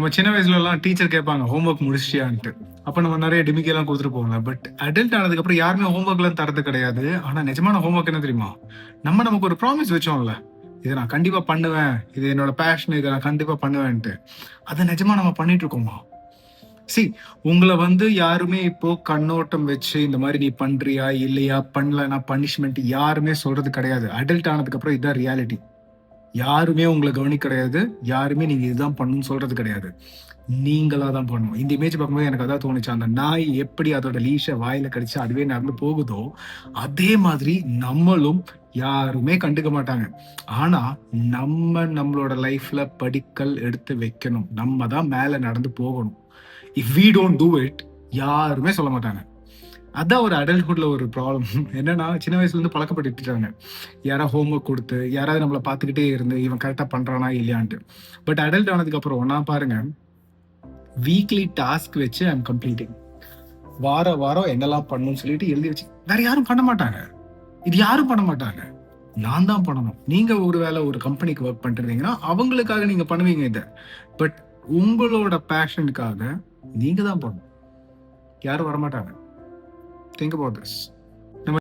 நம்ம சின்ன வயசுலலாம் டீச்சர் கேட்பாங்க ஹோம் ஒர்க் முடிச்சிட்டியான்ட்டு. அப்ப நம்ம நிறைய டிமிக்கிலாம் கொடுத்துட்டு போவோம்ல. பட் அடல்ட் ஆனதுக்கப்புறம் யாருமே ஹோம் ஒர்க்லாம் தரது கிடையாது. ஆனா நிஜமான ஹோம் ஒர்க் என்ன தெரியுமா? நமக்கு ஒரு ப்ராமிஸ் வச்சோம்ல. இதை நான் கண்டிப்பா பண்ணுவேன். இது என்னோட பேஷன். இதை நான் கண்டிப்பா பண்ணுவேன்ட்டு. அதை நிஜமா நம்ம பண்ணிட்டு இருக்கோமா? சி உங்களை யாருமே இப்போ கண்ணோட்டம் வச்சு இந்த மாதிரி நீ பண்றியா இல்லையா பண்ணலனா பனிஷ்மெண்ட் யாருமே சொல்றது கிடையாது. அடல்ட் ஆனதுக்கு அப்புறம் இதுதான் ரியாலிட்டி. யாருமே உங்களை கவனிக்க கிடையாது. யாருமே நீங்க இதுதான் பண்ணணும்னு சொல்றது கிடையாது. நீங்களா தான் பண்ணணும். இந்த இமேஜ் பார்க்கும்போது எனக்கு அதான் தோணுச்சு. அந்த நாய் எப்படி அதோட லீஷை வாயில கடிச்சு அதுவே நடந்து போகுதோ அதே மாதிரி நம்மளும் யாருமே கண்டுக்க மாட்டாங்க. ஆனா நம்மளோட லைஃப்ல படிக்கல் எடுத்து வைக்கணும். நம்ம தான் மேல நடந்து போகணும். If we don't do it யாருமே சொல்ல மாட்டாங்க. அதான் ஒரு அடல்ட்ஹுட்ல ஒரு ப்ராப்ளம். என்னன்னா சின்ன வயசுல இருந்து பழக்கப்பட்டுட்டாங்க. யாராவது ஹோம் ஒர்க் கொடுத்து யாராவது நம்மளை பார்த்துக்கிட்டே இருந்து இவன் கரெக்டா பண்றானா இல்லையான்ட்டு. பட் அடல்ட் ஆனதுக்கு அப்புறம் நான் பாருங்க, வீக்லி டாஸ்க் வச்சு ஐம் கம்ப்ளீட்டிங். வாரம் என்னெல்லாம் பண்ணணும்னு சொல்லிட்டு எழுதி வச்சு வேற யாரும் பண்ண மாட்டாங்க. இது யாரும் பண்ண மாட்டாங்க. நான் தான் பண்ணணும். நீங்க ஒரு வேளை ஒரு கம்பெனிக்கு ஒர்க் பண்றீங்கன்னா அவங்களுக்காக நீங்க பண்ணுவீங்க இதை. பட் உங்களோட பேஷனுக்காக நீங்க தான் பண்ணணும். யாரும் வரமாட்டாங்க. Think about this.